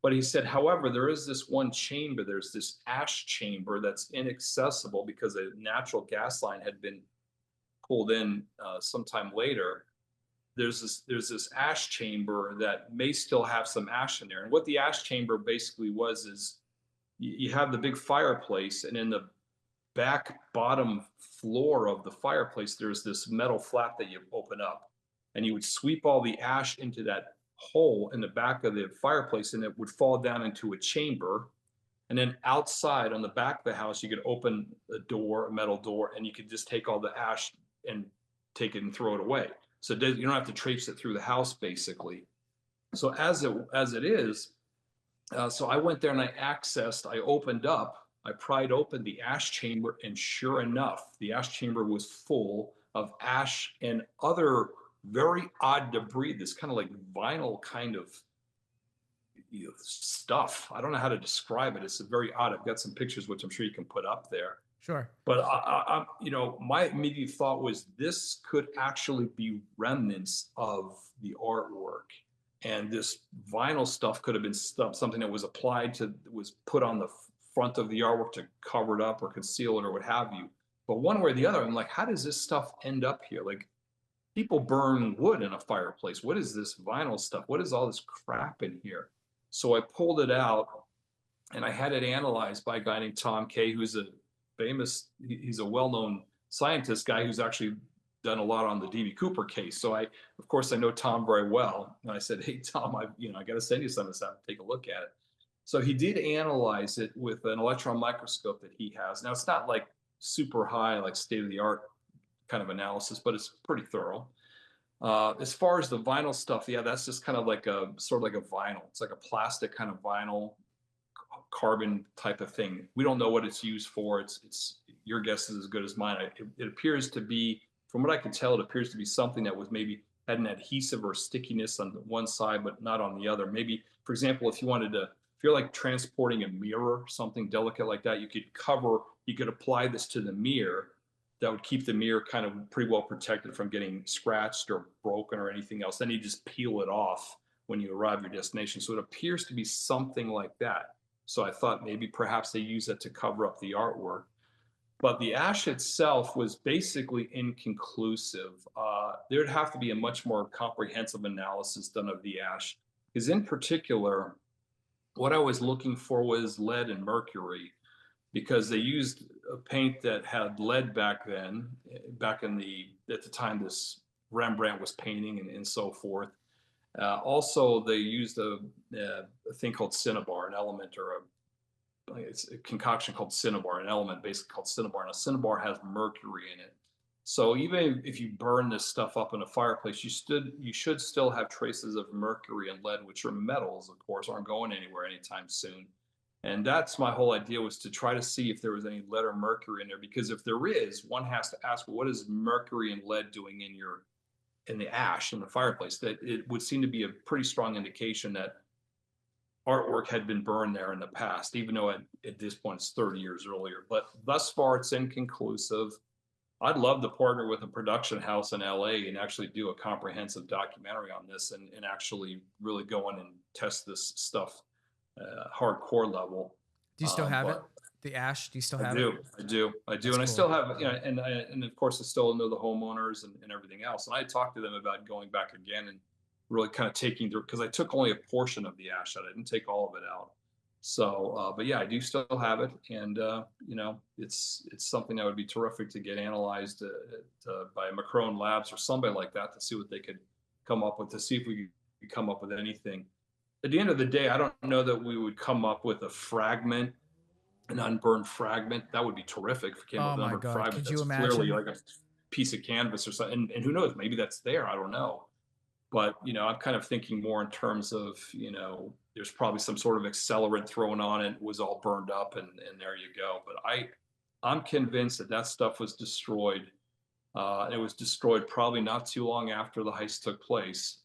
But he said, however, there is this one chamber, there's this ash chamber that's inaccessible because a natural gas line had been pulled in sometime later. There's this ash chamber that may still have some ash in there. And what the ash chamber basically was is you have the big fireplace, and in the back bottom floor of the fireplace, there's this metal flap that you open up, and you would sweep all the ash into that hole in the back of the fireplace, and it would fall down into a chamber. And then outside on the back of the house, you could open a metal door, and you could just take all the ash and take it and throw it away. So you don't have to traipse it through the house, basically. So as it is, so I went there and I pried open the ash chamber, and sure enough, the ash chamber was full of ash and other very odd debris, this kind of like vinyl kind of stuff. I don't know how to describe it. It's very odd. I've got some pictures, which I'm sure you can put up there. Sure. But my immediate thought was this could actually be remnants of the artwork. And this vinyl stuff could have been something that was put on the front of the artwork to cover it up or conceal it or what have you. But one way or the other, I'm like, how does this stuff end up here? Like, people burn wood in a fireplace. What is this vinyl stuff? What is all this crap in here? So I pulled it out, and I had it analyzed by a guy named Tom Kay, who's he's a well-known scientist guy who's actually done a lot on the D.B. Cooper case. So of course I know Tom very well. And I said, "Hey, Tom, I got to send you some of this out, take a look at it." So he did analyze it with an electron microscope that he has. Now, it's not like super high, like state-of-the-art kind of analysis, but it's pretty thorough. As far as the vinyl stuff, yeah, that's just kind of like a vinyl. It's like a plastic kind of vinyl, carbon type of thing. We don't know what it's used for. It's your guess is as good as mine. It appears to be, from what I can tell, it appears to be something that was maybe had an adhesive or stickiness on one side, but not on the other. Maybe, for example, if you're like transporting a mirror, something delicate like that, you could apply this to the mirror, that would keep the mirror kind of pretty well protected from getting scratched or broken or anything else. Then you just peel it off when you arrive at your destination. So it appears to be something like that. So I thought maybe perhaps they use it to cover up the artwork. But the ash itself was basically inconclusive. There'd have to be a much more comprehensive analysis done of the ash, because in particular, what I was looking for was lead and mercury, because they used a paint that had lead back then, back in at the time this Rembrandt was painting and so forth. Also, they used a thing called cinnabar, an element, or it's a concoction called cinnabar, an element basically called cinnabar. And a cinnabar has mercury in it. So even if you burn this stuff up in a fireplace, you should still have traces of mercury and lead, which are metals, of course, aren't going anywhere anytime soon. And that's my whole idea, was to try to see if there was any lead or mercury in there, because if there is, one has to ask, well, what is mercury and lead doing in the ash in the fireplace? That it would seem to be a pretty strong indication that artwork had been burned there in the past, even though at this point it's 30 years earlier. But thus far, it's inconclusive. I'd love to partner with a production house in LA and actually do a comprehensive documentary on this, and actually really go in and test this stuff hardcore level. Do you still have it? The ash? Do you still have it? I do. That's and cool. I still have, and of course I still know the homeowners and everything else. And I talked to them about going back again and really kind of taking through, because I took only a portion of the ash out. I didn't take all of it out. So, but yeah, I do still have it, and it's something that would be terrific to get analyzed by Macron Labs or somebody like that, to see what they could come up with, to see if we could come up with anything. At the end of the day, I don't know that we would come up with a fragment, an unburned fragment. That would be terrific if we came up with an unburned fragment. Could you that's imagine? Clearly like a piece of canvas or something. And who knows, maybe that's there. I don't know. But, I'm kind of thinking more in terms of, there's probably some sort of accelerant thrown on it, was all burned up, and there you go. But I'm convinced that stuff was destroyed. It was destroyed probably not too long after the heist took place,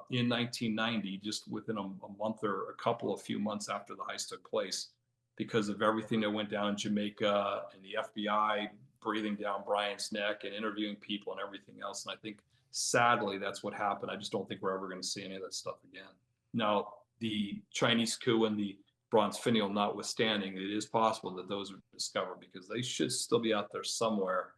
in 1990, just within a month or a few months after the heist took place, because of everything that went down in Jamaica and the FBI breathing down Brian's neck and interviewing people and everything else. And I think, sadly, that's what happened. I just don't think we're ever going to see any of that stuff again. Now, the Chinese coup and the bronze finial notwithstanding, it is possible that those are discovered, because they should still be out there somewhere,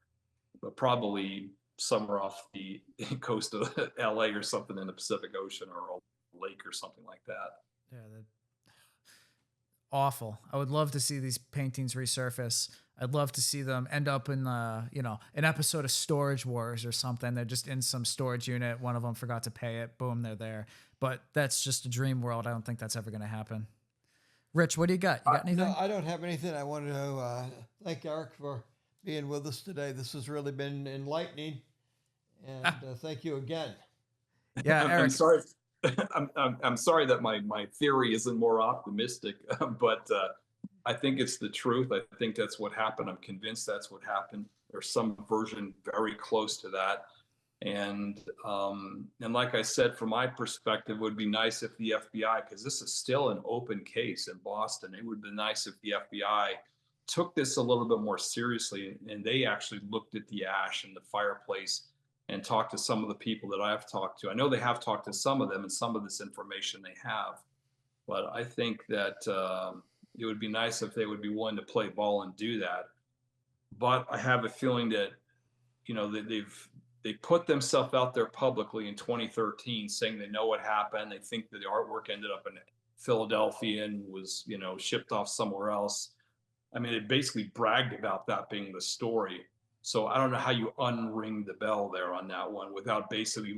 but probably somewhere off the coast of LA or something, in the Pacific Ocean or a lake or something like that. Yeah, awful. I would love to see these paintings resurface. I'd love to see them end up in an episode of Storage Wars or something. They're just in some storage unit. One of them forgot to pay it. Boom, they're there. But that's just a dream world. I don't think that's ever going to happen. Rich, what do you got? You got anything? No, I don't have anything. I wanted to thank Eric for being with us today. This has really been enlightening, and thank you again. Yeah, Eric. I'm sorry. I'm sorry that my theory isn't more optimistic, but I think it's the truth. I think that's what happened. I'm convinced that's what happened. There's some version very close to that. And like I said, from my perspective, it would be nice if the FBI, because this is still an open case in Boston, it would be nice if the FBI took this a little bit more seriously, and they actually looked at the ash and the fireplace and talked to some of the people that I've talked to. I know they have talked to some of them, and some of this information they have, but I think that it would be nice if they would be willing to play ball and do that. But I have a feeling that, they put themselves out there publicly in 2013 saying they know what happened. They think that the artwork ended up in Philadelphia and was, shipped off somewhere else. I mean, it basically bragged about that being the story. So I don't know how you unring the bell there on that one without basically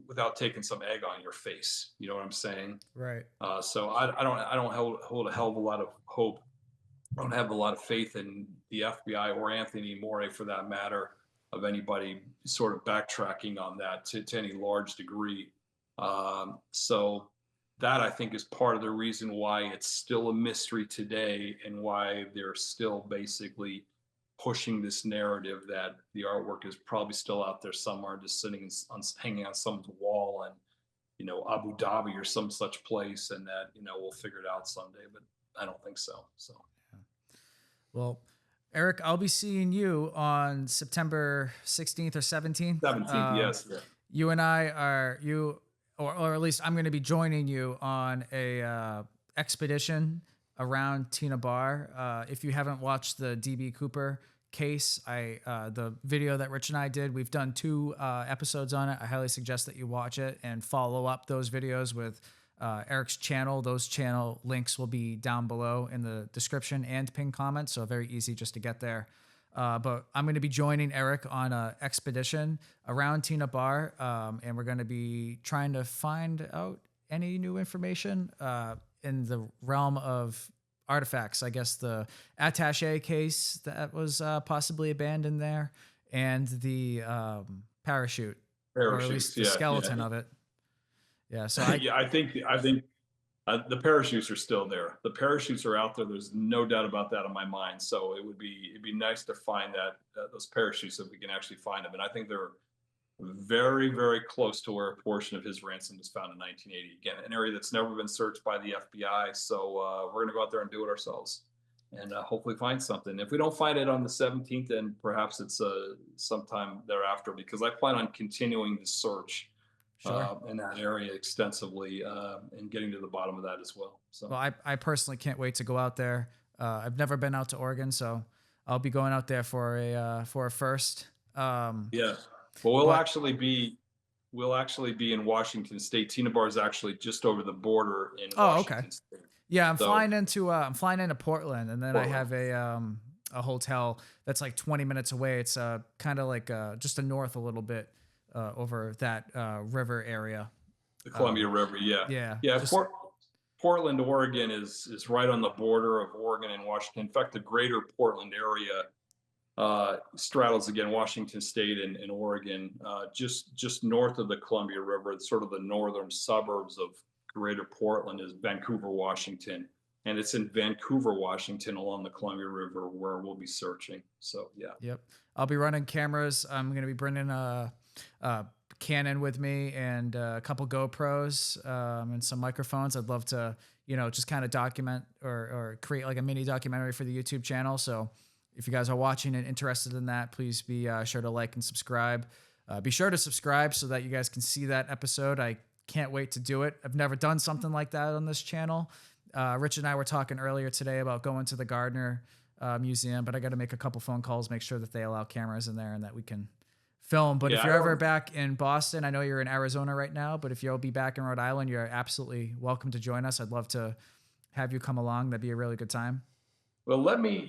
without taking some egg on your face. You know what I'm saying? Right. So I don't hold a hell of a lot of hope. I don't have a lot of faith in the FBI or Anthony Morey, for that matter, of anybody sort of backtracking on that to any large degree. So that, I think, is part of the reason why it's still a mystery today, and why they're still basically pushing this narrative that the artwork is probably still out there somewhere, just hanging on someone's wall in, Abu Dhabi or some such place, and that, we'll figure it out someday. But I don't think so. So, yeah. Well, Eric, I'll be seeing you on September 16th or 17th. 17th, yes. Yeah. You and I are or at least I'm going to be joining you on a expedition around Tina Bar. If you haven't watched the DB Cooper case, the video that Rich and I did, we've done 2 episodes on it. I highly suggest that you watch it and follow up those videos with Eric's channel. Those channel links will be down below in the description and pinned comments, so very easy just to get there. But I'm going to be joining Eric on an expedition around Tina Bar, and we're going to be trying to find out any new information in the realm of artifacts. I guess the attaché case that was possibly abandoned there, and the parachute, or at least the skeleton of it. Yeah. So I think the parachutes are still there. The parachutes are out there. There's no doubt about that in my mind. So it'd be nice to find those parachutes, if we can actually find them. And I think they're very, very close to where a portion of his ransom was found in 1980. Again, an area that's never been searched by the FBI. So we're going to go out there and do it ourselves, and hopefully find something. If we don't find it on the 17th, then perhaps it's sometime thereafter, because I plan on continuing the search. Sure. In that area extensively, and getting to the bottom of that as well. So, well, I personally can't wait to go out there. I've never been out to Oregon, so I'll be going out there for a first. Yeah, well, we'll actually be in Washington State. Tina Bar is actually just over the border in Washington State. Yeah, I'm flying into Portland, and then I have a hotel that's like 20 minutes away. It's kind of like just north a little bit. Over that river area, the Columbia River. Yeah. Portland, Oregon is right on the border of Oregon and Washington. In fact, the greater Portland area straddles again Washington State and Oregon, just north of the Columbia River. It's sort of the northern suburbs of greater Portland is Vancouver, Washington. And it's in Vancouver, Washington, along the Columbia River, where we'll be searching. So, yeah. Yep. I'll be running cameras. I'm going to be bringing a Canon with me and a couple GoPros and some microphones. I'd love to, just kind of document or create like a mini documentary for the YouTube channel. So if you guys are watching and interested in that, please be sure to like and subscribe. Be sure to subscribe so that you guys can see that episode. I can't wait to do it. I've never done something like that on this channel. Rich and I were talking earlier today about going to the Gardner Museum, but I got to make a couple phone calls, make sure that they allow cameras in there and that we can film. But if you're ever back in Boston, I know you're in Arizona right now, but if you'll be back in Rhode Island, you're absolutely welcome to join us. I'd love to have you come along. That'd be a really good time. Well, let me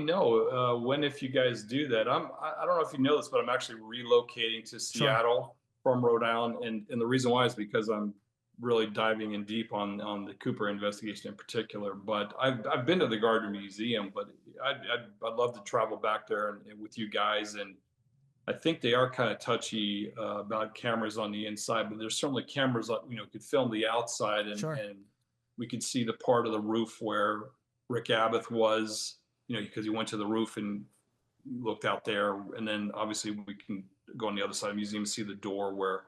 know when, if you guys do that. I don't know if you know this, but I'm actually relocating to Seattle from Rhode Island. And the reason why is because I'm really diving in deep on the Cooper investigation in particular. But I've been to the Gardner Museum, but I'd love to travel back there and with you guys. And I think they are kind of touchy about cameras on the inside, but there's certainly cameras that, could film the outside and we could see the part of the roof where Rick Abbott was, because he went to the roof and looked out there. And then obviously we can go on the other side of the museum and see the door where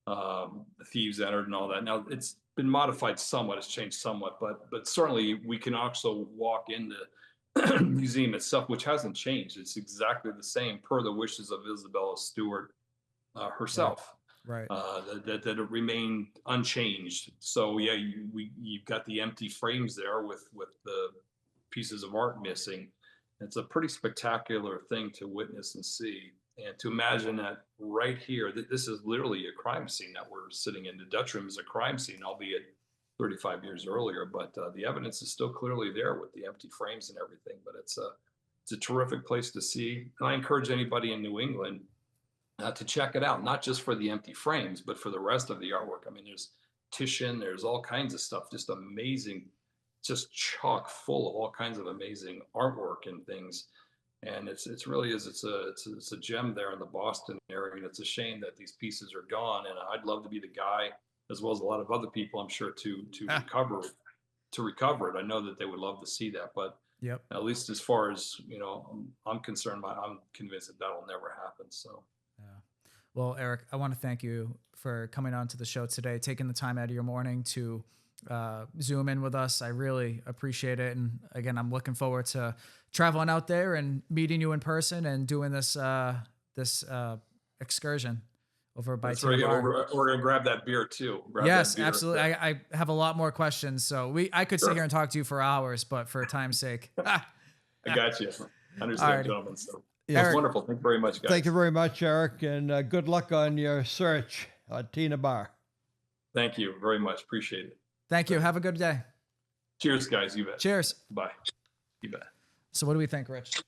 the thieves entered and all that. Now it's been modified somewhat, it's changed somewhat, but certainly we can also walk in the museum itself, which hasn't changed. It's exactly the same per the wishes of Isabella Stewart herself. Right. That it remained unchanged. So yeah, you've got the empty frames there with the pieces of art missing. It's a pretty spectacular thing to witness and see. And to imagine that right here, this is literally a crime scene that we're sitting in. The Dutch room is a crime scene, albeit 35 years earlier, but the evidence is still clearly there with the empty frames and everything. But it's a terrific place to see. And I encourage anybody in New England to check it out, not just for the empty frames, but for the rest of the artwork. I mean, there's Titian, there's all kinds of stuff, just amazing, just chock full of all kinds of amazing artwork and things. And it's a gem there in the Boston area, and it's a shame that these pieces are gone. And I'd love to be the guy, as well as a lot of other people, I'm sure, to recover it. I know that they would love to see that, but at least as far as I'm concerned, I'm convinced that that'll never happen. So. Yeah. Well, Eric, I want to thank you for coming on to the show today, taking the time out of your morning to Zoom in with us. I really appreciate it. And again, I'm looking forward to traveling out there and meeting you in person and doing this excursion over by That's right. Tina Bar. We're gonna grab that beer too. Yes, absolutely. I have a lot more questions, so I could sit Sure. here and talk to you for hours, but for time's sake. I got you. Understand, Alrighty. gentlemen. So Yeah. that's Eric- wonderful. Thank you very much, guys. Thank you very much, Eric, and good luck on your search at Tina Bar. Thank you very much. Appreciate it. Thank you. Have a good day. Cheers, guys. You bet. Cheers. Bye. You bet. So what do we think, Rich?